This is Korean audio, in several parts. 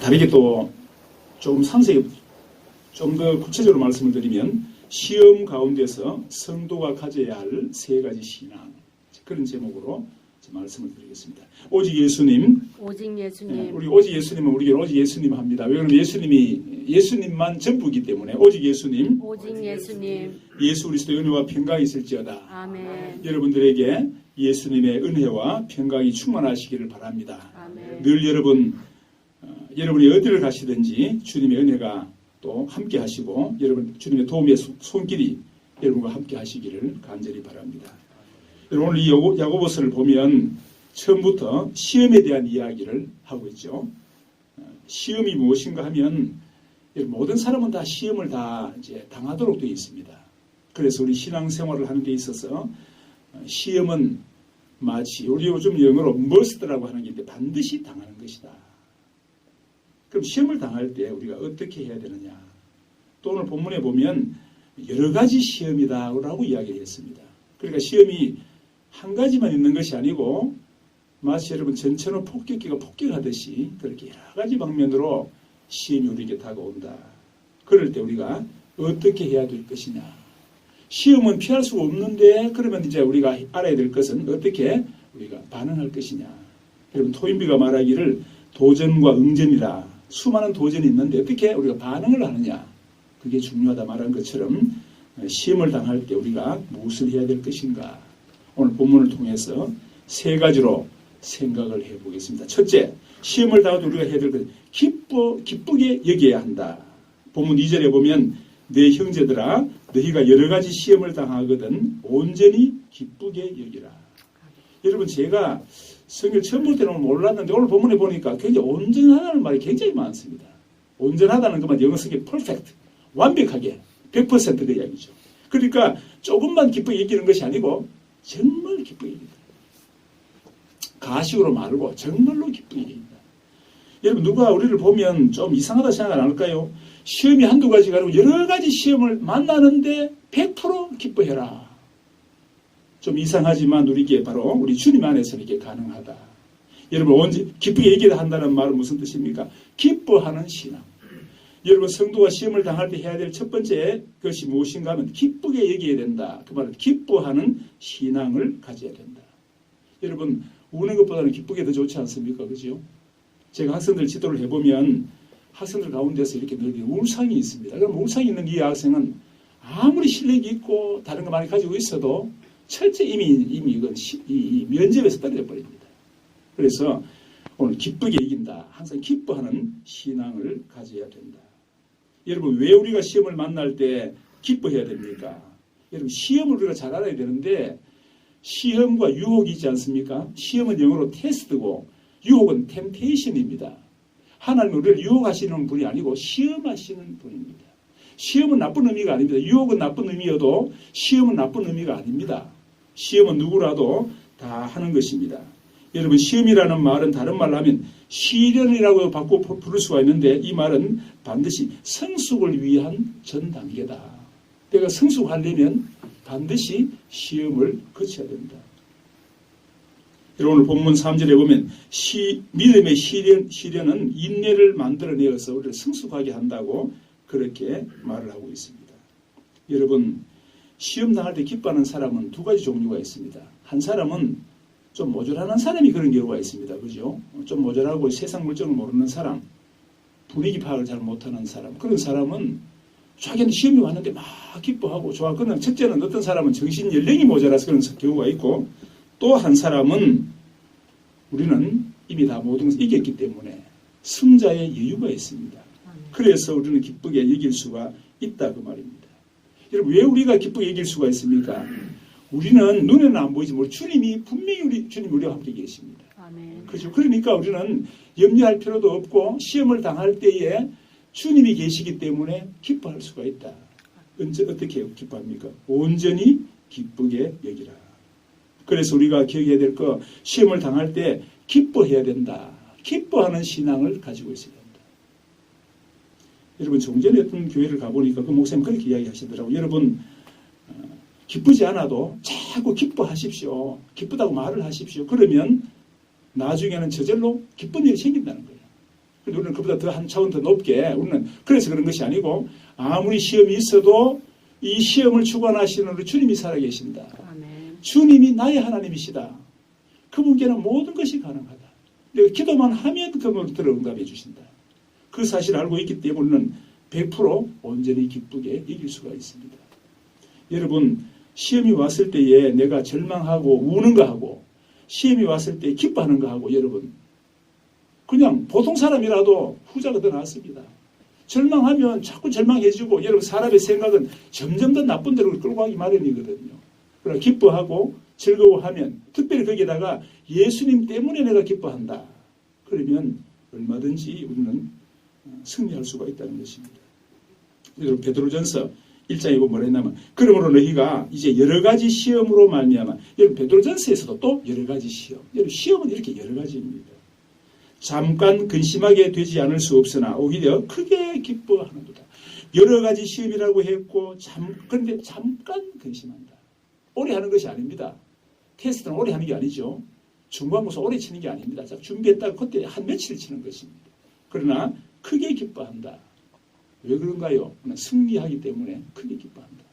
다르게 또 조금 상세히 좀 더 구체적으로 말씀을 드리면 시험 가운데서 성도가 가져야 할 세 가지 신앙, 그런 제목으로 말씀을 드리겠습니다. 오직 예수님. 오직 예수님. 우리 오직 예수님은 우리에게 오직 예수님 합니다. 왜 그러면 예수님만 전부이기 때문에 오직 예수님. 오직 예수님. 예수 그리스도의 은혜와 평강이 있을지어다. 아멘. 여러분들에게 예수님의 은혜와 평강이 충만하시기를 바랍니다. 아멘. 늘 여러분이 어디를 가시든지 주님의 은혜가 또 함께 하시고 여러분 주님의 도움의 손길이 여러분과 함께 하시기를 간절히 바랍니다. 여러분 오늘 이 야고보서를 보면 처음부터 시험에 대한 이야기를 하고 있죠. 시험이 무엇인가 하면 모든 사람은 다 시험을 다 이제 당하도록 되어 있습니다. 그래서 우리 신앙생활을 하는 데 있어서 시험은 마치 우리 요즘 영어로 must라고 하는 게 있는데 반드시 당하는 것이다. 그럼 시험을 당할 때 우리가 어떻게 해야 되느냐? 또 오늘 본문에 보면 여러 가지 시험이다라고 이야기를 했습니다. 그러니까 시험이 한 가지만 있는 것이 아니고 마치 여러분 전천후 폭격기가 폭격하듯이 그렇게 여러 가지 방면으로 시험이 우리에게 다가온다. 그럴 때 우리가 어떻게 해야 될 것이냐? 시험은 피할 수가 없는데 그러면 이제 우리가 알아야 될 것은 어떻게 우리가 반응할 것이냐? 여러분 토인비가 말하기를 도전과 응전이라 수많은 도전이 있는데 어떻게 우리가 반응을 하느냐? 그게 중요하다 말한 것처럼 시험을 당할 때 우리가 무엇을 해야 될 것인가? 오늘 본문을 통해서 세 가지로 생각을 해보겠습니다. 첫째, 시험을 당할 때 우리가 해야 될 것은 기쁘게 여겨야 한다. 본문 2절에 보면 내 형제들아 너희가 여러 가지 시험을 당하거든 온전히 기쁘게 여기라. 여러분 제가 성경 처음 볼 때는 몰랐는데 오늘 본문에 보니까 굉장히 온전하다는 말이 굉장히 많습니다. 온전하다는 것만 영어 쓰기에 perfect, 완벽하게 100% 그 이야기죠. 그러니까 조금만 기쁘게 여기는 것이 아니고 정말 기쁘게 여긴다. 가식으로 말고 정말로 기쁘게 여긴다. 여러분 누가 우리를 보면 좀 이상하다 생각 안 할까요? 시험이 한두 가지가 아니고 여러 가지 시험을 만나는데 100% 기뻐해라. 좀 이상하지만 우리에게 바로 우리 주님 안에서는 이게 가능하다. 여러분 언제 기쁘게 얘기를 한다는 말은 무슨 뜻입니까? 기뻐하는 신앙. 여러분 성도가 시험을 당할 때 해야 될 첫 번째 것이 무엇인가 하면 기쁘게 여겨야 된다. 그 말은 기뻐하는 신앙을 가져야 된다. 여러분 우는 것보다는 기쁘게 더 좋지 않습니까? 그죠? 제가 학생들 지도를 해보면 학생들 가운데서 이렇게 늘 울상이 있습니다. 그럼 울상이 있는 이 학생은 아무리 실력이 있고 다른 거 많이 가지고 있어도 철저히 이미 이건 이 면접에서 떨어져 버립니다. 그래서 오늘 기쁘게 이긴다. 항상 기뻐하는 신앙을 가져야 된다. 여러분 왜 우리가 시험을 만날 때 기뻐해야 됩니까? 여러분 시험을 우리가 잘 알아야 되는데 시험과 유혹이 있지 않습니까? 시험은 영어로 테스트고 유혹은 템테이션입니다. 하나님은 우리를 유혹하시는 분이 아니고 시험하시는 분입니다. 시험은 나쁜 의미가 아닙니다. 유혹은 나쁜 의미여도 시험은 나쁜 의미가 아닙니다. 시험은 누구라도 다 하는 것입니다. 여러분 시험이라는 말은 다른 말로 하면 시련이라고 바꿔 부를 수가 있는데 이 말은 반드시 성숙을 위한 전 단계다. 내가 성숙하려면 반드시 시험을 거쳐야 된다. 오늘 본문 3절에 보면 믿음의 시련은 인내를 만들어내어서 우리를 성숙하게 한다고 그렇게 말을 하고 있습니다. 여러분 시험 당할 때 기뻐하는 사람은 두 가지 종류가 있습니다. 한 사람은 좀 모자라는 사람이 그런 경우가 있습니다. 그죠? 좀 모자라고 세상 물정을 모르는 사람, 분위기 파악을 잘 못하는 사람, 그런 사람은 자기한테 시험이 왔는데 막 기뻐하고 좋아. 그러나 첫째는 어떤 사람은 정신 연령이 모자라서 그런 경우가 있고 또 한 사람은 우리는 이미 다 모든 것을 이겼기 때문에 승자의 여유가 있습니다. 그래서 우리는 기쁘게 여길 수가 있다 그 말입니다. 여러분 왜 우리가 기쁘게 여길 수가 있습니까? 우리는 눈에는 안 보이지 뭐 주님이 분명히 주님 우리와 함께 계십니다. 아멘. 그렇죠. 그러니까 우리는 염려할 필요도 없고 시험을 당할 때에 주님이 계시기 때문에 기뻐할 수가 있다. 어떻게 기뻐합니까? 온전히 기쁘게 여기라. 그래서 우리가 기억해야 될 거 시험을 당할 때 기뻐해야 된다. 기뻐하는 신앙을 가지고 있어야 된다. 여러분 종전에 어떤 교회를 가보니까 그 목사님 그렇게 이야기하시더라고요. 여러분 기쁘지 않아도 자꾸 기뻐하십시오. 기쁘다고 말을 하십시오. 그러면 나중에는 저절로 기쁜 일이 생긴다는 거예요. 근데 우리는 그보다 더 한 차원 더 높게 우리는 그래서 그런 것이 아니고 아무리 시험이 있어도 이 시험을 주관하시는 우리 주님이 살아계신다. 아멘. 주님이 나의 하나님이시다. 그분께는 모든 것이 가능하다. 내가 기도만 하면 그분을 들어 응답해 주신다. 그 사실을 알고 있기 때문에 우리는 100% 온전히 기쁘게 이길 수가 있습니다. 여러분 시험이 왔을 때에 내가 절망하고 우는 거 하고 시험이 왔을 때 기뻐하는 거 하고 여러분 그냥 보통 사람이라도 후자가 더 낫습니다. 절망하면 자꾸 절망해지고 여러분 사람의 생각은 점점 더 나쁜 데로 끌고 가기 마련이거든요. 그러나 기뻐하고 즐거워하면 특별히 거기에다가 예수님 때문에 내가 기뻐한다. 그러면 얼마든지 우리는 승리할 수가 있다는 것입니다. 여러분 베드로전서 1장에 보면 뭐라 했냐면 그러므로 너희가 이제 여러 가지 시험으로 말미암아 여러분 베드로전서에서도 또 여러 가지 시험. 여러분 시험은 이렇게 여러 가지입니다. 잠깐 근심하게 되지 않을 수 없으나 오히려 크게 기뻐하는도다. 여러 가지 시험이라고 했고 그런데 잠깐 근심한다. 오래 하는 것이 아닙니다. 테스트는 오래 하는 게 아니죠. 중간고사 오래 치는 게 아닙니다. 준비했다가 그때 한 며칠 치는 것입니다. 그러나 크게 기뻐한다. 왜 그런가요? 승리하기 때문에 크게 기뻐한다.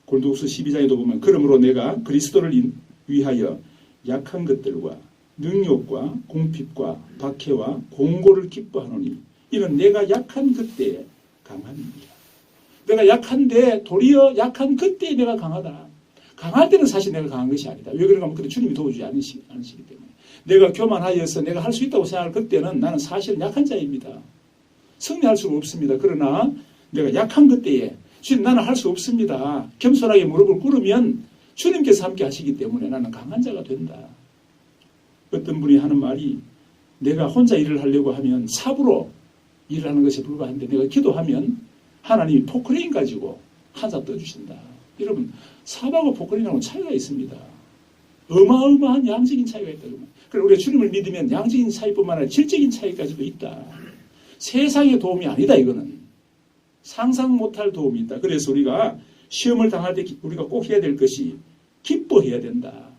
골도후서 12장에도 보면 그러므로 내가 그리스도를 위하여 약한 것들과 능욕과 공핍과 박해와 공고를 기뻐하노니 이는 내가 약한 그때에 강함입니다. 내가 약한데 도리어 약한 그때에 내가 강하다. 강할 때는 사실 내가 강한 것이 아니다. 왜 그런가 하면 그때 주님이 도와주지 않으시기 때문에 내가 교만하여서 내가 할 수 있다고 생각할 그때는 나는 사실은 약한 자입니다. 승리할 수가 없습니다. 그러나 내가 약한 그때에 주님 나는 할 수 없습니다. 겸손하게 무릎을 꿇으면 주님께서 함께 하시기 때문에 나는 강한 자가 된다. 어떤 분이 하는 말이 내가 혼자 일을 하려고 하면 삽으로 일을 하는 것에 불과한데 내가 기도하면 하나님이 포크레인 가지고 한 삽 떠주신다. 여러분 삽하고 포크레인하고는 차이가 있습니다. 어마어마한 양적인 차이가 있다. 그리고 우리가 주님을 믿으면 양적인 차이뿐만 아니라 질적인 차이까지도 있다. 세상의 도움이 아니다. 이거는 상상 못할 도움이 있다. 그래서 우리가 시험을 당할 때 우리가 꼭 해야 될 것이 기뻐해야 된다.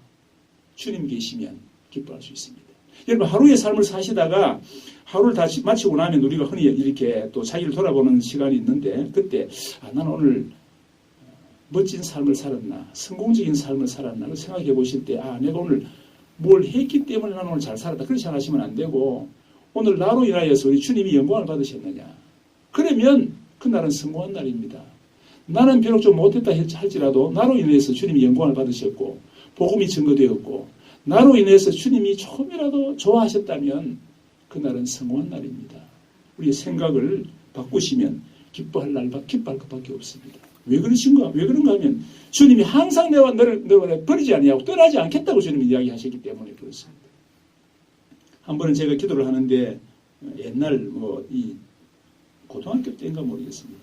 주님 계시면 기뻐할 수 있습니다. 여러분 하루의 삶을 사시다가 하루를 다 마치고 나면 우리가 흔히 이렇게 또 자기를 돌아보는 시간이 있는데 그때 나는 오늘 멋진 삶을 살았나 성공적인 삶을 살았나 생각해 보실 때 내가 오늘 뭘 했기 때문에 나는 오늘 잘 살았다 그렇게 생각하시면 안 되고 오늘 나로 인하여서 우리 주님이 영광을 받으셨느냐 그러면 그날은 성공한 날입니다. 나는 비록 좀 못했다 할지라도 나로 인해서 주님이 영광을 받으셨고 복음이 증거되었고 나로 인해서 주님이 조금이라도 좋아하셨다면 그날은 성공한 날입니다. 우리의 생각을 바꾸시면 기뻐할 것밖에 없습니다. 왜 그러신가? 왜 그런가 하면 주님이 항상 너를 버리지 아니하고 떠나지 않겠다고 주님이 이야기하셨기 때문에 그렇습니다. 한 번은 제가 기도를 하는데 옛날 이 고등학교 때인가 모르겠습니다.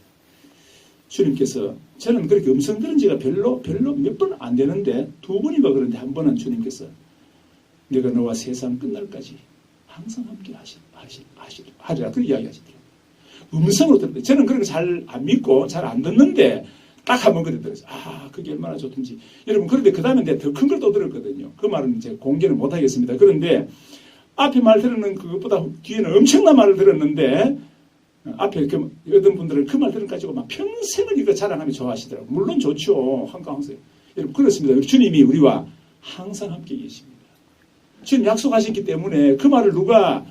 주님께서 저는 그렇게 음성 들은 지가 별로 몇 번 안 되는데 2번인가 그런데 한 번은 주님께서 내가 너와 세상 끝날까지 항상 함께 하리라 그렇게 이야기하시더라고요. 음성으로 들었는데 저는 그런 거 잘 안 믿고 잘 안 듣는데 딱 한 번 그래 들었어요. 그게 얼마나 좋든지. 여러분 그런데 그 다음에 내가 더 큰 걸 또 들었거든요. 그 말은 이제 공개는 못 하겠습니다. 그런데 앞에 말 들었는 그것보다 뒤에는 엄청난 말을 들었는데 앞에 어떤 분들은 그 말 들은 가지고 막 평생을 이거 자랑하며 좋아하시더라고요. 물론 좋죠. 항상. 여러분 그렇습니다. 주님이 우리와 항상 함께 계십니다. 주님 약속하셨기 때문에 그 말을 누가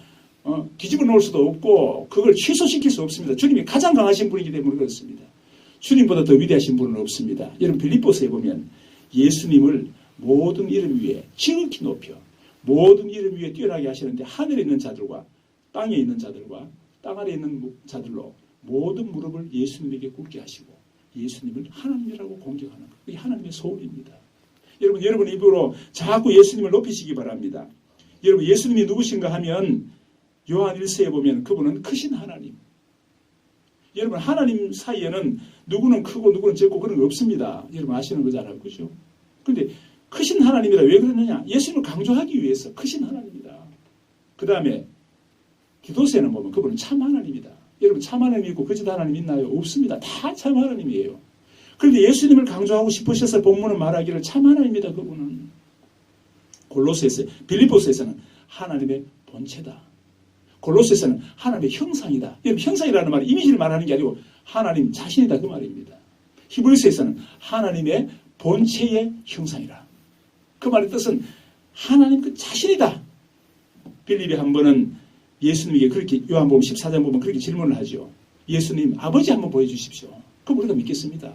뒤집어 놓을 수도 없고 그걸 취소시킬 수 없습니다. 주님이 가장 강하신 분이기 때문에 그렇습니다. 주님보다 더 위대하신 분은 없습니다. 여러분 빌립보서에 보면 예수님을 모든 이름 위에 지극히 높여 모든 이름 위에 뛰어나게 하시는데 하늘에 있는 자들과 땅에 있는 자들과 땅 아래에 있는 자들로 모든 무릎을 예수님에게 꿇게 하시고 예수님을 하나님이라고 공격하는 것. 이게 하나님의 소원입니다. 여러분 입으로 자꾸 예수님을 높이시기 바랍니다. 여러분 예수님이 누구신가 하면 요한 1서에 보면 그분은 크신 하나님. 여러분 하나님 사이에는 누구는 크고 누구는 적고 그런 거 없습니다. 여러분 아시는 거잖아요. 그죠? 그런데 크신 하나님이라 왜 그러느냐? 예수님을 강조하기 위해서 크신 하나님이다. 그 다음에 기도서에는 보면 그분은 참 하나님이다. 여러분 참 하나님 있고 거짓 하나님 있나요? 없습니다. 다 참 하나님이에요. 그런데 예수님을 강조하고 싶으셔서 본문은 말하기를 참 하나님이다. 그분은 골로새에서 빌립보서에서는 하나님의 본체다. 골로새서는 하나님의 형상이다. 여러분 형상이라는 말은 이미지를 말하는 게 아니고 하나님 자신이다 그 말입니다. 히브리서에서는 하나님의 본체의 형상이라. 그 말의 뜻은 하나님 그 자신이다. 빌립이 한 번은 예수님에게 그렇게 요한복음 14장 보면 그렇게 질문을 하죠. 예수님 아버지 한번 보여주십시오. 그럼 우리가 믿겠습니다.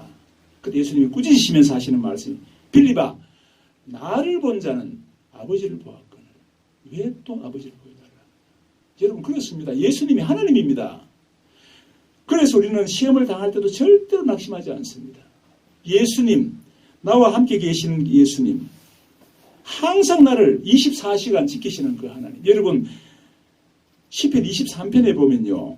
그때 예수님이 꾸짖으시면서 하시는 말씀이 빌립아 나를 본 자는 아버지를 보았거늘 왜 또 아버지를 보여달라. 여러분 그렇습니다. 예수님이 하나님입니다. 그래서 우리는 시험을 당할 때도 절대로 낙심하지 않습니다. 예수님 나와 함께 계시는 예수님 항상 나를 24시간 지키시는 그 하나님. 여러분 시편 23편에 보면요.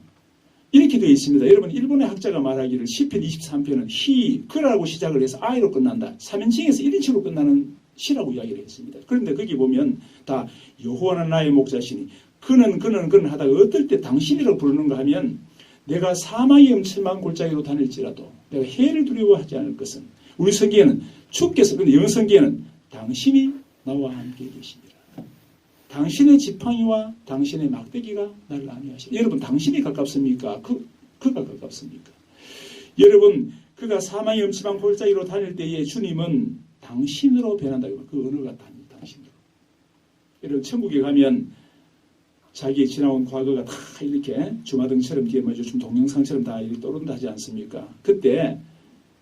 이렇게 되어 있습니다. 여러분 일본의 학자가 말하기를 시편 23편은 그라고 시작을 해서 I로 끝난다. 3인칭에서 1인칭으로 끝나는 시라고 이야기를 했습니다. 그런데 거기 보면 다 여호와는 나의 목자시니 그는 하다가 어떨 때 당신이라고 부르는가 하면 내가 사망의 음침한 골짜기로 다닐지라도 내가 해를 두려워하지 않을 것은 우리 성경에는 주께서 근데 영어 성경에는 당신이 나와 함께 계시니라. 당신의 지팡이와 당신의 막대기가 나를 안위하시라. 여러분 당신이 가깝습니까? 그가 가깝습니까? 여러분 그가 사망의 음침한 골짜기로 다닐 때에 주님은 당신으로 변한다. 그 언어가 당신으로. 여러분 천국에 가면 자기의 지나온 과거가 다 이렇게 주마등처럼 뒤에 좀 동영상처럼 다 이렇게 떠오른다 하지 않습니까? 그때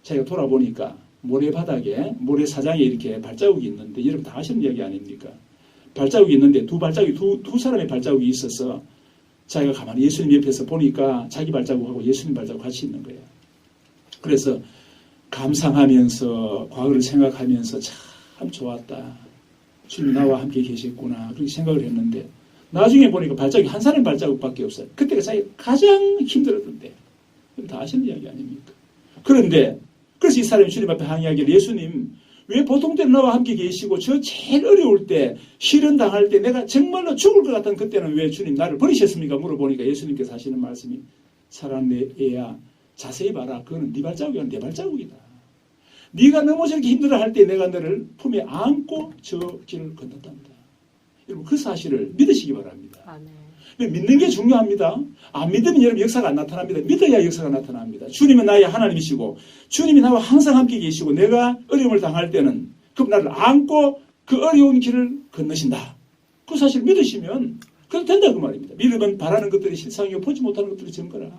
자기가 돌아보니까 모래바닥에 모래사장에 이렇게 발자국이 있는데 여러분 다 아시는 이야기 아닙니까? 발자국이 있는데 두 사람의 발자국이 있어서 자기가 가만히 예수님 옆에서 보니까 자기 발자국하고 예수님 발자국 같이 있는 거예요. 그래서 감상하면서 과거를 생각하면서 참 좋았다. 주님 나와 함께 계셨구나. 그렇게 생각을 했는데 나중에 보니까 발자국이 한 사람의 발자국밖에 없어요. 그때가 자기가 가장 힘들었던 때. 다 아시는 이야기 아닙니까? 그런데 그래서 이 사람이 주님 앞에 항의하기를 예수님 왜 보통 때는 나와 함께 계시고 저 제일 어려울 때 실현 당할 때 내가 정말로 죽을 것 같은 그때는 왜 주님 나를 버리셨습니까? 물어보니까 예수님께서 하시는 말씀이 사랑하는 애야 자세히 봐라. 그거는 네 발자국이 아니라 내 발자국이다. 네가 너무 저렇게 힘들어할 때 내가 너를 품에 안고 저 길을 건넜답니다. 여러분 그 사실을 믿으시기 바랍니다. 아멘. 믿는 게 중요합니다. 안 믿으면 여러분 역사가 안 나타납니다. 믿어야 역사가 나타납니다. 주님은 나의 하나님이시고 주님이 나와 항상 함께 계시고 내가 어려움을 당할 때는 그럼 나를 안고 그 어려운 길을 건너신다. 그 사실 믿으시면 그래도 된다 그 말입니다. 믿으면 바라는 것들이 실상이고 보지 못하는 것들이 증거라.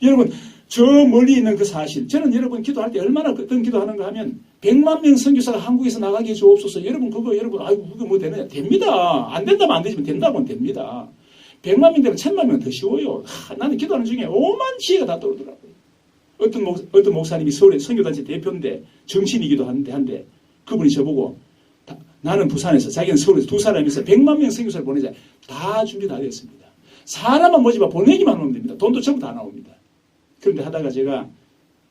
여러분 저 멀리 있는 그 사실 저는 여러분 기도할 때 얼마나 어떤 기도하는가 하면 100만 명 선교사가 한국에서 나가게 해주옵소서. 여러분 아이고 그게 뭐 되느냐. 됩니다. 안 된다면 안 되지만 된다면 됩니다. 100만 명 되면 1000만 명 더 쉬워요. 나는 기도하는 중에 오만 지혜가 다 떠오르더라고요. 어떤 목사님이 서울의 선교단체 대표인데 정신이기도 한데 그분이 저보고 나는 부산에서 자기는 서울에서 두 사람이서 100만 명 선교사를 보내자. 다 준비 다 됐습니다. 사람만 모집하 보내기만 하면 됩니다. 돈도 전부 다 나옵니다. 그런데 하다가 제가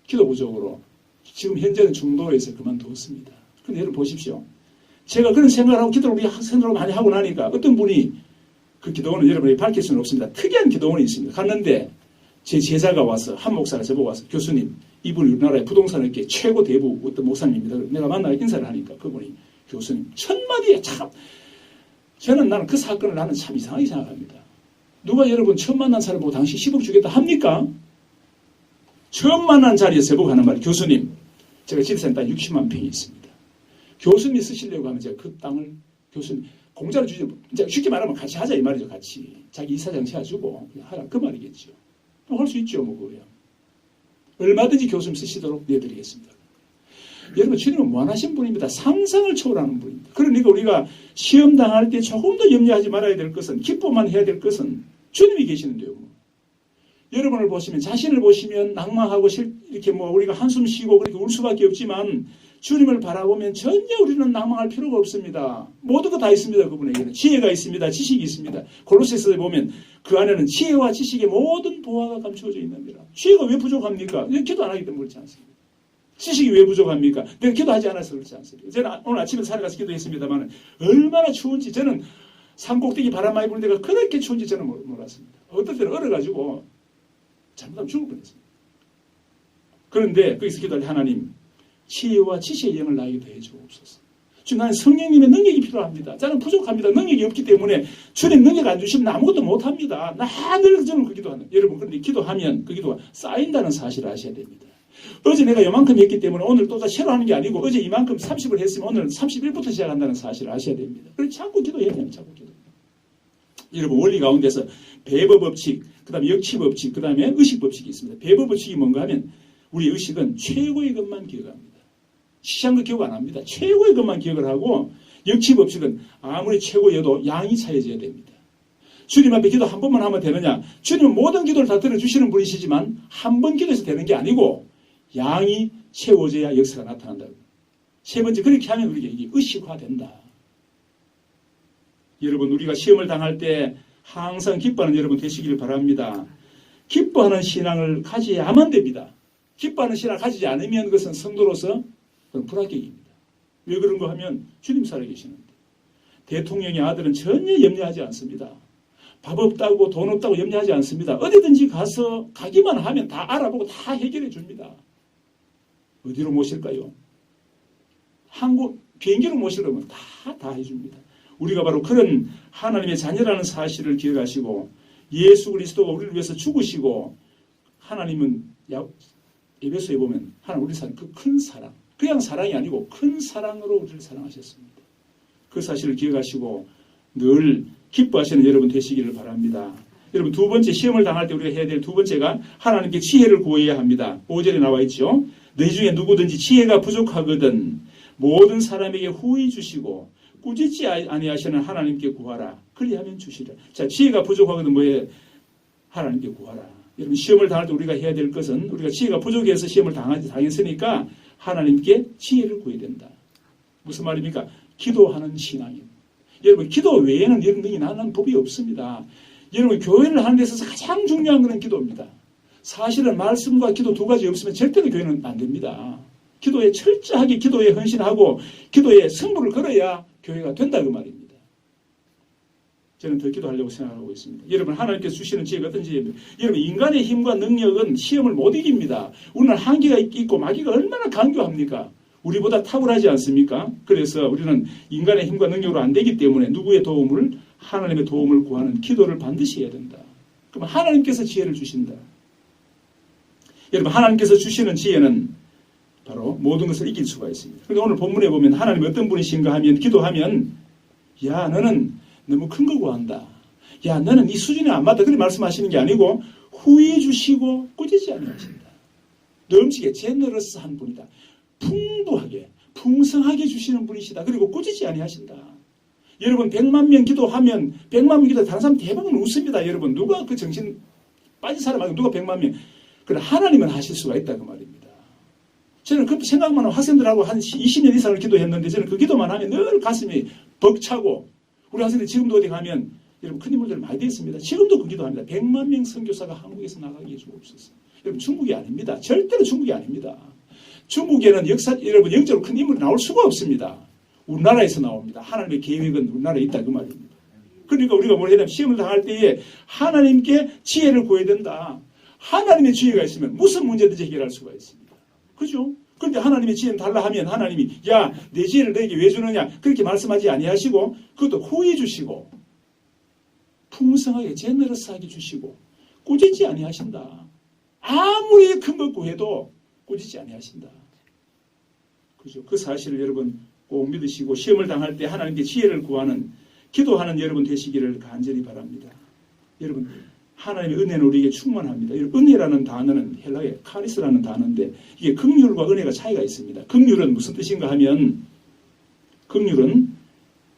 기도 부족으로 지금 현재는 중도에서 그만두었습니다. 그런데 여러분 보십시오. 제가 그런 생각을 하고 기도를 우리 생각을 많이 하고 나니까 어떤 분이 그 기도원은 여러분이 밝힐 수는 없습니다. 특이한 기도원이 있습니다. 갔는데 제 제자가 와서 한 목사가 저보고 와서 교수님 이분이 우리나라의 부동산업계 최고 대부 어떤 목사님입니다. 내가 만나서 인사를 하니까 그분이 교수님 첫마디에 참 나는 그 사건을 나는 참 이상하게 생각합니다. 누가 여러분 처음 만난 사람 보고 당신 10억 주겠다 합니까? 처음 만난 자리에서 저보고 하는 말이 교수님 제가 집사님 땅 60만 평이 있습니다. 교수님이 쓰시려고 하면 제가 그 땅을 교수님 공짜로 주지 이제 쉽게 말하면 같이 하자 이 말이죠. 같이 자기 이사장 세워주고 그냥 하라 그 말이겠죠. 할 수 있죠. 뭐 그거야. 얼마든지 교수님 쓰시도록 내드리겠습니다. 여러분 주님은 무한하신 분입니다. 상상을 초월하는 분입니다. 그러니까 우리가 시험 당할 때 조금 더 염려하지 말아야 될 것은 기뻐만 해야 될 것은 주님이 계시는데요. 여러분을 보시면 자신을 보시면 낭망하고 이렇게 뭐 우리가 한숨 쉬고 그렇게 울 수밖에 없지만 주님을 바라보면 전혀 우리는 낭망할 필요가 없습니다. 모든 거 다 있습니다. 그분에게는 지혜가 있습니다. 지식이 있습니다. 골로새서에 보면 그 안에는 지혜와 지식의 모든 보화가 감추어져 있느니라. 지혜가 왜 부족합니까? 기도 안 하기 때문에 그렇지 않습니다. 지식이 왜 부족합니까? 내가 기도하지 않아서 그렇지 않습니다. 저는 오늘 아침에 산에 가서 기도했습니다만 얼마나 추운지 저는 산꼭대기 바람 많이 부는 데가 그렇게 추운지 저는 몰랐습니다. 어떨 때는 얼어가지고 잘못하면 죽을 뻔했습니다. 그런데 거기서 기도할 때 하나님 지혜와 지식의 영을 나에게 더해 주옵소서. 주님, 나는 성령님의 능력이 필요합니다. 저는 부족합니다. 능력이 없기 때문에 주님 능력 안 주시면 아무것도 못합니다. 늘 저는 그 기도하는. 여러분, 그런데 기도하면 그 기도가 쌓인다는 사실을 아셔야 됩니다. 어제 내가 요만큼 했기 때문에 오늘 또 새로 하는 게 아니고 어제 이만큼 30을 했으면 오늘 31부터 시작한다는 사실을 아셔야 됩니다. 그래서 자꾸 기도해야 돼요. 자꾸 기도. 여러분, 원리 가운데서 배법 법칙, 그 다음에 역치 법칙, 그 다음에 의식 법칙이 있습니다. 배법 법칙이 뭔가 하면 우리 의식은 최고의 것만 기억합니다. 시시한 거 기억 안 합니다. 최고의 것만 기억을 하고, 역치 법칙은 아무리 최고여도 양이 차여져야 됩니다. 주님 앞에 기도 한 번만 하면 되느냐? 주님은 모든 기도를 다 들어주시는 분이시지만 한 번 기도해서 되는 게 아니고 양이 채워져야 역사가 나타난다고. 세 번째, 그렇게 하면 우리가 이게 의식화된다. 여러분, 우리가 시험을 당할 때 항상 기뻐하는 여러분 되시기를 바랍니다. 기뻐하는 신앙을 가져야만 됩니다. 기뻐하는 신앙을 가지지 않으면 그것은 성도로서 불합격입니다. 왜 그런 거 하면 주님 살아계시는데. 대통령의 아들은 전혀 염려하지 않습니다. 밥 없다고 돈 없다고 염려하지 않습니다. 어디든지 가서 가기만 하면 다 알아보고 다 해결해 줍니다. 어디로 모실까요? 한국 비행기로 모시려면 다 해줍니다. 우리가 바로 그런 하나님의 자녀라는 사실을 기억하시고 예수 그리스도가 우리를 위해서 죽으시고 하나님은 에베소에 보면 하나님 우리 사랑 그 큰 사랑 그냥 사랑이 아니고 큰 사랑으로 우리를 사랑하셨습니다. 그 사실을 기억하시고 늘 기뻐하시는 여러분 되시기를 바랍니다. 여러분 두 번째 시험을 당할 때 우리가 해야 될 두 번째가 하나님께 지혜를 구해야 합니다. 5절에 나와 있죠. 너희 중에 누구든지 지혜가 부족하거든 모든 사람에게 후히 주시고 꾸짖지 아니하시는 하나님께 구하라. 그리하면 주시리라. 자, 지혜가 부족하거든 뭐에 하나님께 구하라. 여러분 시험을 당할 때 우리가 해야 될 것은 우리가 지혜가 부족해서 시험을 당했으니까 하나님께 지혜를 구해야 된다. 무슨 말입니까? 기도하는 신앙입니다. 여러분 기도 외에는 이런 능이 나는 법이 없습니다. 여러분 교회를 하는 데 있어서 가장 중요한 것은 기도입니다. 사실은 말씀과 기도 두 가지 없으면 절대로 교회는 안 됩니다. 기도에 철저하게 기도에 헌신하고 기도에 승부를 걸어야 교회가 된다 그 말입니다. 저는 더 기도하려고 생각하고 있습니다. 여러분 하나님께서 주시는 지혜가 어떤 지혜입니까? 여러분 인간의 힘과 능력은 시험을 못 이깁니다. 우리는 한계가 있고 마귀가 얼마나 강교합니까? 우리보다 탁월하지 않습니까? 그래서 우리는 인간의 힘과 능력으로 안 되기 때문에 누구의 도움을 하나님의 도움을 구하는 기도를 반드시 해야 된다. 그러면 하나님께서 지혜를 주신다. 여러분 하나님께서 주시는 지혜는 바로 모든 것을 이길 수가 있습니다. 그런데 오늘 본문에 보면 하나님 어떤 분이신가 하면 기도하면 야 너는 너무 큰 거 구한다. 야 너는 네 수준에 안 맞다. 그렇게 말씀하시는 게 아니고 후히 주시고 꾸짖지 아니하신다. 넘치게 제너러스한 분이다. 풍부하게 풍성하게 주시는 분이시다. 그리고 꾸짖지 아니하신다. 여러분 100만 명 기도하면 100만 명 기도 다른 사람 대부분 웃습니다. 여러분 누가 그 정신 빠진 사람 말고 누가 100만 명 그러나 하나님은 하실 수가 있다 그 말입니다. 저는 그 생각만 하면 학생들하고 한 20년 이상을 기도했는데 저는 그 기도만 하면 늘 가슴이 벅차고 우리 학생들 지금도 어디 가면 여러분 큰 인물들 많이 되었습니다. 지금도 그 기도합니다. 100만 명 선교사가 한국에서 나가게 해주옵소서. 여러분 중국이 아닙니다. 절대로 중국이 아닙니다. 중국에는 여러분 영적으로 큰 인물이 나올 수가 없습니다. 우리나라에서 나옵니다. 하나님의 계획은 우리나라에 있다 그 말입니다. 그러니까 우리가 뭘 해야 되냐면 시험을 당할 때에 하나님께 지혜를 구해야 된다. 하나님의 지혜가 있으면 무슨 문제든지 해결할 수가 있습니다. 그죠? 그런데 하나님의 지혜는 달라 하면 하나님이 야 내 지혜를 너에게 왜 주느냐 그렇게 말씀하지 아니하시고 그것도 후히 주시고 풍성하게 제너러스하게 주시고 꾸짖지 아니하신다. 아무리 큰 것 구해도 꾸짖지 아니하신다. 그죠? 그 사실을 여러분 꼭 믿으시고 시험을 당할 때 하나님께 지혜를 구하는 기도하는 여러분 되시기를 간절히 바랍니다. 여러분 하나님의 은혜는 우리에게 충만합니다. 은혜라는 단어는 헬라의 카리스라는 단어인데 이게 긍휼과 은혜가 차이가 있습니다. 긍휼은 무슨 뜻인가 하면 긍휼은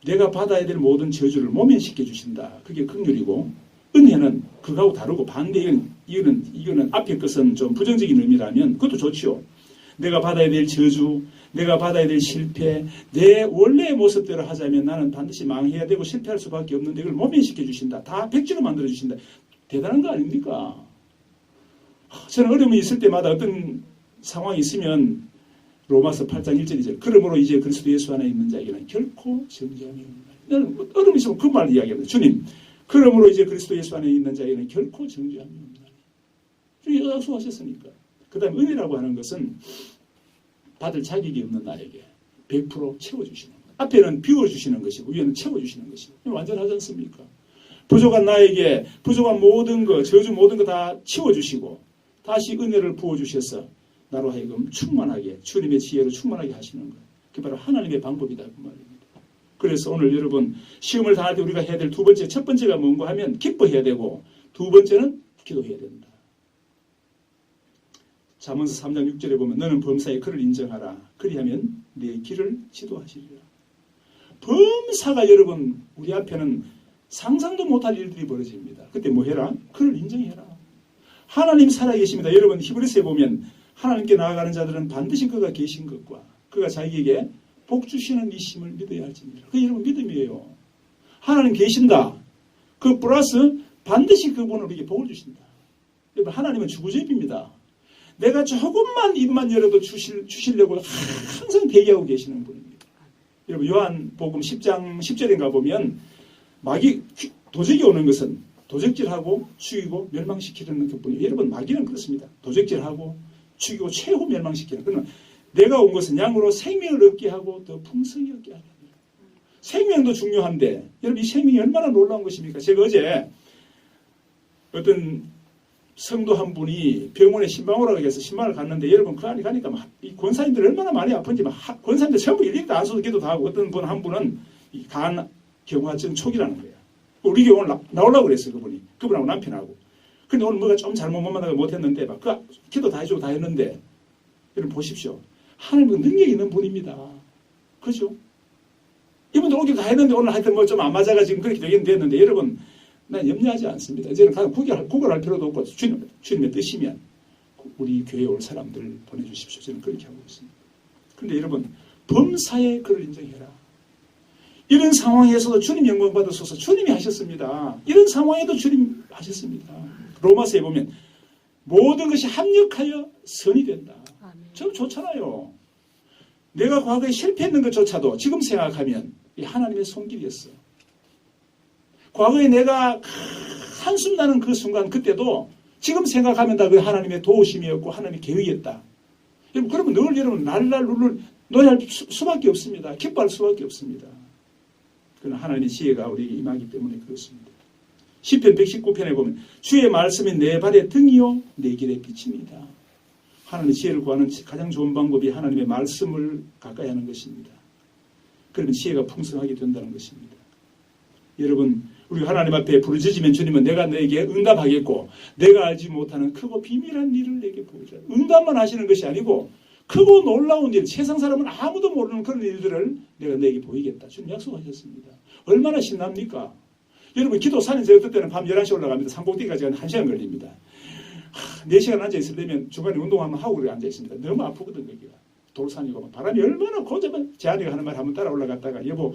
내가 받아야 될 모든 저주를 모면시켜 주신다. 그게 긍휼이고 은혜는 그거하고 다르고 반대인 이거는 앞에 것은 좀 부정적인 의미라면 그것도 좋지요. 내가 받아야 될 저주, 내가 받아야 될 실패, 내 원래의 모습대로 하자면 나는 반드시 망해야 되고 실패할 수밖에 없는데 이걸 모면시켜 주신다. 다 백지로 만들어 주신다. 대단한 거 아닙니까? 저는 어려움이 있을 때마다 어떤 상황이 있으면 로마서 8장 1절 2절 그러므로 이제 그리스도 예수 안에 있는 자에게는 결코 정죄함이 없다. 나는 어려움이 있으면 그 말을 이야기합니다. 주님, 그러므로 이제 그리스도 예수 안에 있는 자에게는 결코 정죄함이 없다. 주님 약속하셨으니까. 그 다음에 은혜라고 하는 것은 받을 자격이 없는 나에게 100% 채워주시는 것. 앞에는 비워주시는 것이고 위에는 채워주시는 것이고 완전하지 않습니까? 부족한 나에게 부족한 모든 것, 저주 모든 것 다 치워주시고 다시 은혜를 부어주셔서 나로 하여금 충만하게 주님의 지혜로 충만하게 하시는 것. 그게 바로 하나님의 방법이다 그 말입니다. 그래서 오늘 여러분 시험을 당할 때 우리가 해야 될 두 번째, 첫 번째가 뭔가 하면 기뻐해야 되고 두 번째는 기도해야 된다. 잠언서 3장 6절에 보면 너는 범사의 그를 인정하라. 그리하면 내 길을 지도하시리라. 범사가 여러분 우리 앞에는 상상도 못할 일들이 벌어집니다. 그때 뭐 해라? 그를 인정해라. 하나님 살아계십니다. 여러분 히브리서에 보면 하나님께 나아가는 자들은 반드시 그가 계신 것과 그가 자기에게 복 주시는 이심을 믿어야 할지니라. 그게 여러분 믿음이에요. 하나님 계신다. 그 플러스 반드시 그분은 우리에게 복을 주신다. 여러분 하나님은 주구접입니다. 내가 조금만 입만 열어도 주시려고 항상 대기하고 계시는 분입니다. 여러분 요한복음 10장 10절인가 보면 마귀 도적이 오는 것은 도적질하고 죽이고 멸망시키는 것뿐이에요. 여러분 마귀는 그렇습니다. 도적질하고 죽이고 최후 멸망시키는. 그러나 내가 온 것은 양으로 생명을 얻게 하고 더 풍성히 얻게 하라. 생명도 중요한데 여러분 이 생명이 얼마나 놀라운 것입니까? 제가 어제 어떤 성도 한 분이 병원에 신방오라고 해서 신방을 갔는데 여러분 그 안에 가니까 이 권사님들 얼마나 많이 아픈지 권사님들 전부 일일도 안수도 기도도 하고 어떤 분 한 분은 이 간 경화증 초기라는 거예요. 우리 교회 오늘 나오려고 그랬어요. 그분하고 남편하고. 근데 오늘 뭐가 좀 잘못 만나고 못했는데 막 그 기도 다 해주고 다 했는데 여러분 보십시오. 하나님은 능력이 있는 분입니다. 그죠? 이분들 오기도 다 했는데 오늘 하여튼 뭐 좀 안 맞아가 지금 그렇게 되긴 됐는데 여러분 난 염려하지 않습니다. 이제는 가서 구걸할 필요도 없고 주님의 뜻이면 우리 교회에 올 사람들 보내주십시오. 저는 그렇게 하고 있습니다. 그런데 여러분 범사에 그를 인정해라. 이런 상황에서도 주님 영광 받으소서. 주님이 하셨습니다. 이런 상황에도 주님 하셨습니다. 로마서에 보면 모든 것이 합력하여 선이 된다. 참 좋잖아요. 내가 과거에 실패했는 것조차도 지금 생각하면 이 하나님의 손길이었어. 과거에 내가 한숨 나는 그 순간 그때도 지금 생각하면 다 그 하나님의 도우심이었고 하나님의 계획이었다. 그러면 늘 여러분 날날 노래할 수밖에 없습니다. 기뻐할 수밖에 없습니다. 그러나 하나님의 지혜가 우리에게 임하기 때문에 그렇습니다. 시편 119편에 보면 주의 말씀이 내 발의 등이요 내 길의 빛입니다. 하나님의 지혜를 구하는 가장 좋은 방법이 하나님의 말씀을 가까이 하는 것입니다. 그러면 지혜가 풍성하게 된다는 것입니다. 여러분 우리가 하나님 앞에 부르짖으면 주님은 내가 너에게 응답하겠고 내가 알지 못하는 크고 비밀한 일을 내게 보이리라. 응답만 하시는 것이 아니고 크고 놀라운 일, 세상 사람은 아무도 모르는 그런 일들을 내가 너에게 보이겠다. 주님 약속하셨습니다. 얼마나 신납니까? 여러분 기도산에 제가 어떨 때는 밤 11시 올라갑니다. 산꼭대기까지 한 1시간 걸립니다. 4시간 앉아있을 때면 중간에 운동 한번 하고 그렇게 앉아있습니다. 너무 아프거든 거기가. 돌산이고 바람이 얼마나 고자면 제 아내가 하는 말 한번 따라 올라갔다가 여보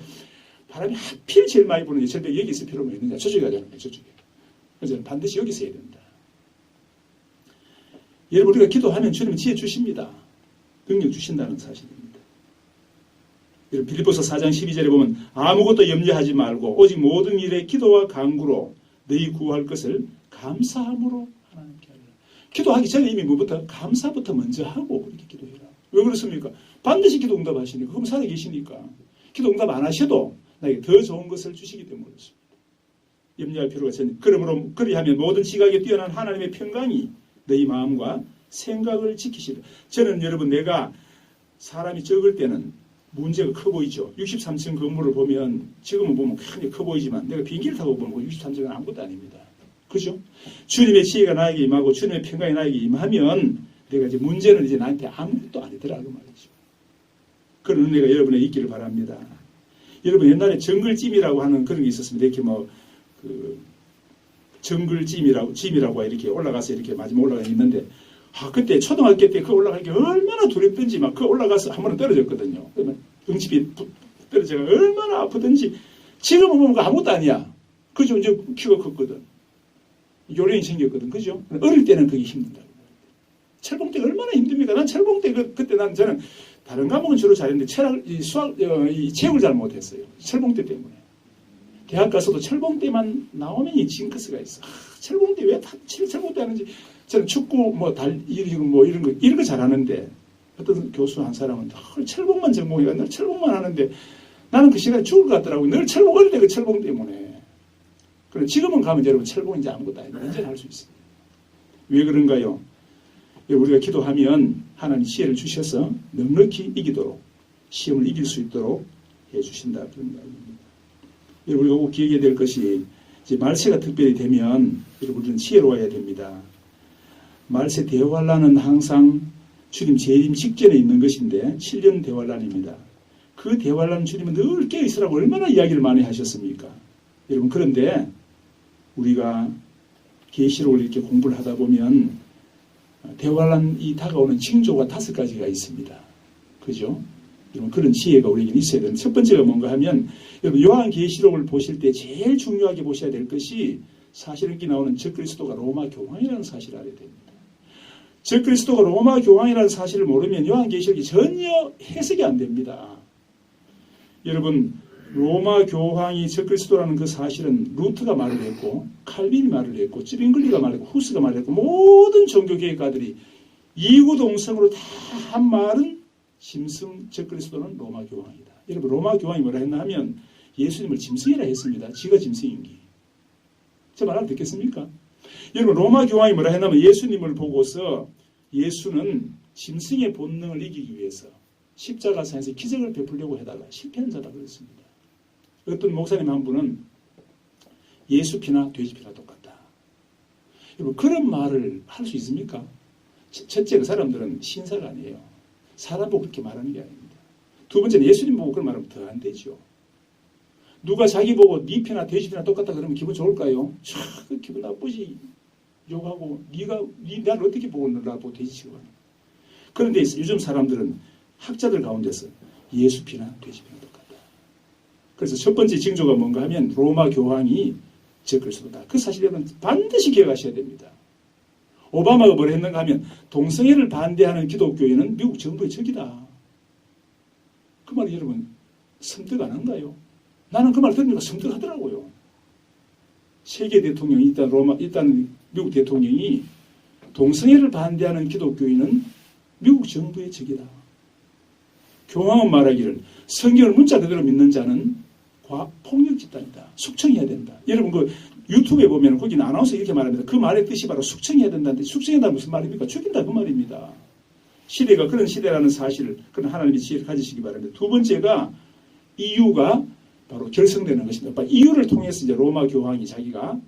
바람이 하필 제일 많이 부는데 절대 여기 있을 필요가 있느냐. 저쪽에 가자는 거예요. 저쪽에. 그래서 반드시 여기서 해야 된다. 여러분 우리가 기도하면 주님은 지혜 주십니다. 능력 주신다는 사실입니다. 여러분 빌립보서 4장 12절에 보면 아무것도 염려하지 말고 오직 모든 일에 기도와 간구로 너희 구할 것을 감사함으로 하나님께 하리라. 기도하기 전에 이미 뭐부터 감사부터 먼저 하고 이렇게 기도해라. 왜 그렇습니까? 반드시 기도 응답하시니까. 그럼 살아 계시니까. 기도 응답 안 하셔도 나에게 더 좋은 것을 주시기 때문에 그렇습니다. 염려할 필요가 전혀. 그러므로 그리하면 모든 지각에 뛰어난 하나님의 평강이 너희 마음과 생각을 지키시라. 저는 여러분 내가 사람이 적을 때는 문제가 커 보이죠. 63층 건물을 보면 지금은 보면 굉장히 커 보이지만 내가 비행기를 타고 보면 63층은 아무것도 아닙니다. 그죠? 주님의 지혜가 나에게 임하고 주님의 평강이 나에게 임하면 내가 이제 문제는 이제 나한테 아무것도 아니더라 그 말이죠. 그런 은혜가 여러분에 있기를 바랍니다. 여러분 옛날에 정글찜이라고 하는 그런 게 있었습니다. 이렇게 뭐 그 정글찜이라고 이렇게 올라가서 이렇게 마지막 올라가 있는데 그때 초등학교 때 그 올라가기 얼마나 두렵던지 막 그 올라가서 한 번은 떨어졌거든요. 그러면 응집이 떨어져가 얼마나 아프던지 지금은 보면 아무것도 아니야. 그죠? 이제 키가 컸거든. 요령이 생겼거든. 그죠? 어릴 때는 그게 힘든다. 철봉 때가 얼마나 힘듭니까? 난 철봉 때 그때 저는 다른 과목은 주로 잘했는데 체육을 잘 못했어요. 철봉 때 때문에. 대학 가서도 철봉 때만 나오면 이 징크스가 있어. 철봉 때 왜 다 철봉 때 하는지. 저는 축구 이런 거 잘하는데 어떤 교수 한 사람은 철봉만 전공해가 늘 철봉만 하는데 나는 그 시간에 죽을 것 같더라고요. 늘 철봉 어릴 때 그 철봉 때문에. 그래 지금은 가면 여러분 철봉 이제 아무것도 아니에요. 언제나 할 수 있어요. 왜 그런가요? 우리가 기도하면 하나님 지혜를 주셔서 넉넉히 이기도록 시험을 이길 수 있도록 해주신다 그런 말입니다. 우리가 꼭 기억해야 될 것이 이제 말세가 특별히 되면 여러분 우리는 지혜로워야 됩니다. 말세 대환란은 항상 주님 재림 직전에 있는 것인데 7년 대환란입니다. 그 대환란 주님은 늘 깨어있으라고 얼마나 이야기를 많이 하셨습니까? 여러분 그런데 우리가 계시록을 이렇게 공부를 하다 보면 대환란이 다가오는 징조가 5가지가 있습니다. 그죠? 여러분 그런 지혜가 우리에게 있어야 되는 첫 번째가 뭔가 하면 여러분 요한계시록을 보실 때 제일 중요하게 보셔야 될 것이 사실은 여기 나오는 적그리스도가 로마 교황이라는 사실을 알아야 됩니다. 적그리스도가 로마 교황이라는 사실을 모르면 요한계시록이 전혀 해석이 안 됩니다. 여러분 로마 교황이 적그리스도라는 그 사실은 루트가 말을 했고 칼빈이 말을 했고 찌빙글리가 말을 했고 후스가 말을 했고 모든 종교개혁가들이 이구동성으로 다 한 말은 짐승 적그리스도는 로마 교황이다. 여러분 로마 교황이 뭐라 했나 하면 예수님을 짐승이라 했습니다. 지가 짐승인기. 제 말 안 듣겠습니까? 여러분 로마 교황이 뭐라 했냐면 예수님을 보고서 예수는 짐승의 본능을 이기기 위해서 십자가상에서 기적을 베풀려고 해달라. 실패한 자다 그랬습니다. 어떤 목사님 한 분은 예수 피나 돼지 피나 똑같다. 여러분 그런 말을 할 수 있습니까? 첫째 그 사람들은 신사가 아니에요. 사람 보고 그렇게 말하는 게 아닙니다. 두 번째는 예수님 보고 그런 말하면 더 안 되죠. 누가 자기 보고 네 피나 돼지 피나 똑같다 그러면 기분 좋을까요? 참 기분 나쁘지. 욕하고 나를 어떻게 보고 나보고 돼지 치고 하는. 그런데 요즘 사람들은 학자들 가운데서 예수 피나 돼지 피나 똑같다. 그래서 첫 번째 징조가 뭔가 하면 로마 교황이 적그리스도다. 그 사실 여러분 반드시 기억하셔야 됩니다. 오바마가 뭘 했는가 하면 동성애를 반대하는 기독교인은 미국 정부의 적이다. 그 말이 여러분 섬뜩 안 한가요? 나는 그 말 들으니까 섬뜩하더라고요. 세계 대통령이 일단 미국 대통령이 동성애를 반대하는 기독교인은 미국 정부의 적이다. 교황은 말하기를 성경을 문자 그대로 믿는 자는 폭력 집단이다. 숙청해야 된다. 여러분 그 유튜브에 보면 거기는 아나운서 이렇게 말합니다. 그 말의 뜻이 바로 숙청해야 된다는데 숙청한다 무슨 말입니까? 죽인다 그 말입니다. 시대가 그런 시대라는 사실을 그런 하나님의 지혜를 가지시기 바랍니다. 두 번째가 EU가 바로 결성되는 것입니다. EU를 통해서 이제 로마 교황이 자기가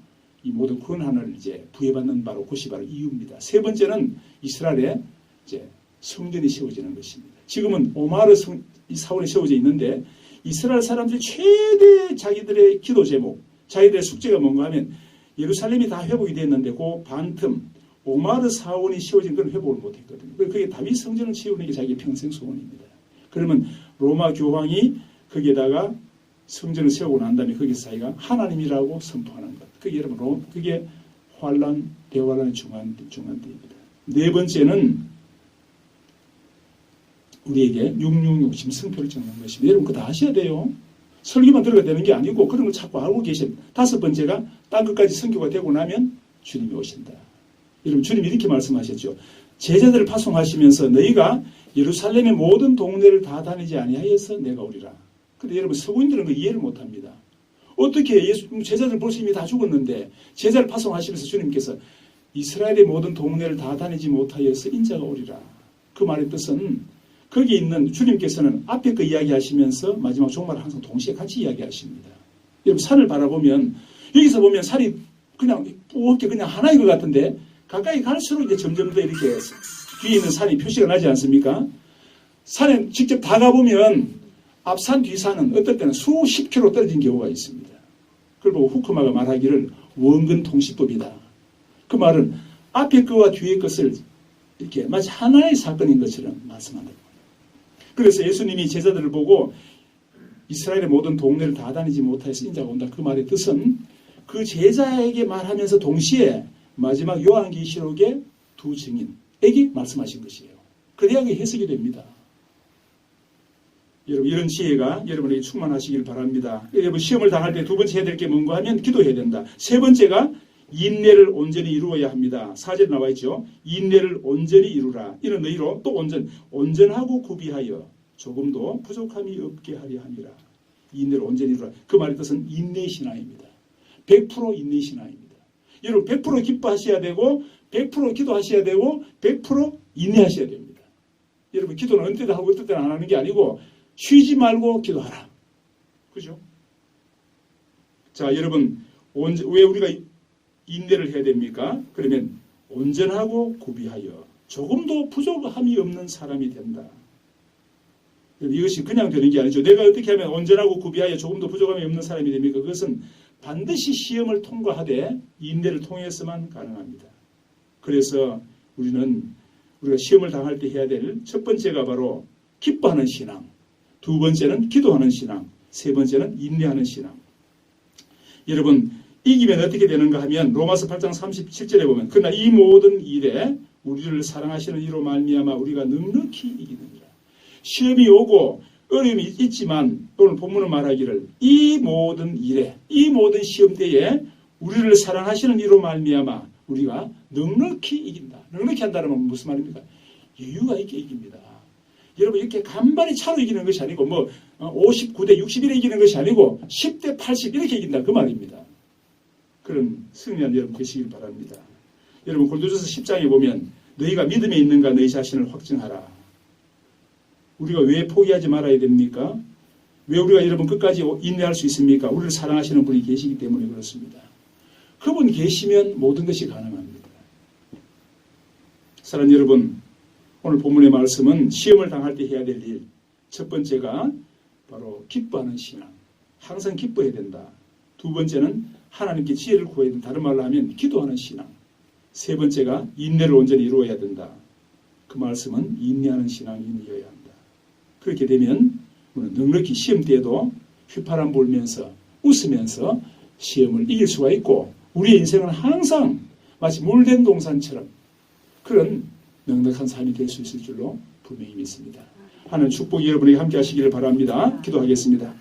이 모든 권한을 이제 부여받는 바로 곳이 바로 EU입니다. 세 번째는 이스라엘에 이제 성전이 세워지는 것입니다. 지금은 오마르 사원이 세워져 있는데 이스라엘 사람들이 최대 자기들의 기도 제목, 자기들의 숙제가 뭔가 하면 예루살렘이 다 회복이 됐는데 그 반틈 오마르 사원이 세워진 건 회복을 못했거든요. 그게 다윗 성전을 세우는 게 자기의 평생 소원입니다. 그러면 로마 교황이 거기에다가 성전을 세우고 난 다음에 거기서 자기가 하나님이라고 선포하는 것. 그게 여러분 그게 환란, 대환란의 중간대입니다. 네 번째는 우리에게 666 짐승표를 적는 것입니다. 여러분 그거 다 하셔야 돼요. 설교만 들어가 되는 게 아니고 그런 걸 자꾸 알고 계십니다. 다섯 번째가 땅 끝까지 선교가 되고 나면 주님이 오신다. 여러분 주님이 이렇게 말씀하셨죠. 제자들을 파송하시면서 너희가 예루살렘의 모든 동네를 다 다니지 아니하여서 내가 오리라. 근데 여러분 서구인들은 그 이해를 못합니다. 어떻게 제자들 벌써 이미 다 죽었는데 제자를 파송하시면서 주님께서 이스라엘의 모든 동네를 다 다니지 못하여서 인자가 오리라. 그 말의 뜻은 거기 있는 주님께서는 앞에 그 이야기하시면서 마지막 종말을 항상 동시에 같이 이야기하십니다. 여러분 산을 바라보면 여기서 보면 산이 그냥 뿌옇게 그냥 하나인 것 같은데 가까이 갈수록 이제 점점 더 이렇게 뒤에 있는 산이 표시가 나지 않습니까? 산에 직접 다가보면 앞산 뒤산은 어떨 때는 수십 킬로 떨어진 경우가 있습니다. 그리고 후크마가 말하기를 원근 통시법이다. 그 말은 앞에 것과 뒤에 것을 이렇게 마치 하나의 사건인 것처럼 말씀한다. 그래서 예수님이 제자들을 보고 이스라엘의 모든 동네를 다 다니지 못해서 인자가 온다. 그 말의 뜻은 그 제자에게 말하면서 동시에 마지막 요한계시록의 두 증인에게 말씀하신 것이에요. 그래야 그게 해석이 됩니다. 여러분 이런 지혜가 여러분에게 충만하시길 바랍니다. 여러분 시험을 당할 때 두 번째 해야 될 게 뭔가 하면 기도해야 된다. 세 번째가 인내를 온전히 이루어야 합니다. 4절에 나와 있죠. 인내를 온전히 이루라. 이는 너희로 또 온전하고 구비하여 조금도 부족함이 없게 하려 함이라. 인내를 온전히 이루라. 그 말의 뜻은 인내의 신앙입니다. 100% 인내의 신앙입니다. 여러분 100% 기뻐하셔야 되고 100% 기도하셔야 되고 100% 인내하셔야 됩니다. 여러분 기도는 어느 때도 하고 어떤 때는 안 하는 게 아니고 쉬지 말고 기도하라. 그죠? 자, 여러분 왜 우리가 인내를 해야 됩니까? 그러면 온전하고 구비하여 조금도 부족함이 없는 사람이 된다. 이것이 그냥 되는 게 아니죠. 내가 어떻게 하면 온전하고 구비하여 조금도 부족함이 없는 사람이 됩니까? 그것은 반드시 시험을 통과하되 인내를 통해서만 가능합니다. 그래서 우리가 시험을 당할 때 해야 될 첫 번째가 바로 기뻐하는 신앙, 두 번째는 기도하는 신앙, 세 번째는 인내하는 신앙. 여러분 이기면 어떻게 되는가 하면 로마서 8장 37절에 보면 그러나 이 모든 일에 우리를 사랑하시는 이로 말미암아 우리가 넉넉히 이기느니라. 시험이 오고 어려움이 있지만 오늘 본문은 말하기를 이 모든 일에 이 모든 시험 때에 우리를 사랑하시는 이로 말미암아 우리가 넉넉히 이긴다. 넉넉히 한다는 건 무슨 말입니까? 여유가 있게 이깁니다. 여러분 이렇게 간발의 차로 이기는 것이 아니고 59대 61에 이기는 것이 아니고 10대 80 이렇게 이긴다 그 말입니다. 그런 승리한 여러분 되시길 바랍니다. 여러분 고린도전서 10장에 보면 너희가 믿음에 있는가 너희 자신을 확증하라. 우리가 왜 포기하지 말아야 됩니까? 왜 우리가 여러분 끝까지 인내할 수 있습니까? 우리를 사랑하시는 분이 계시기 때문에 그렇습니다. 그분 계시면 모든 것이 가능합니다. 사랑하는 여러분, 오늘 본문의 말씀은 시험을 당할 때 해야 될 일. 첫 번째가 바로 기뻐하는 신앙. 항상 기뻐해야 된다. 두 번째는 하나님께 지혜를 구해야 된다. 다른 말로 하면 기도하는 신앙. 세 번째가 인내를 온전히 이루어야 된다. 그 말씀은 인내하는 신앙이어야 한다. 그렇게 되면 우리는 넉넉히 시험 때에도 휘파람 불면서 웃으면서 시험을 이길 수가 있고 우리의 인생은 항상 마치 물된 동산처럼 그런 넉넉한 삶이 될 수 있을 줄로 분명히 믿습니다. 하나님 축복이 여러분에게 함께 하시기를 바랍니다. 기도하겠습니다.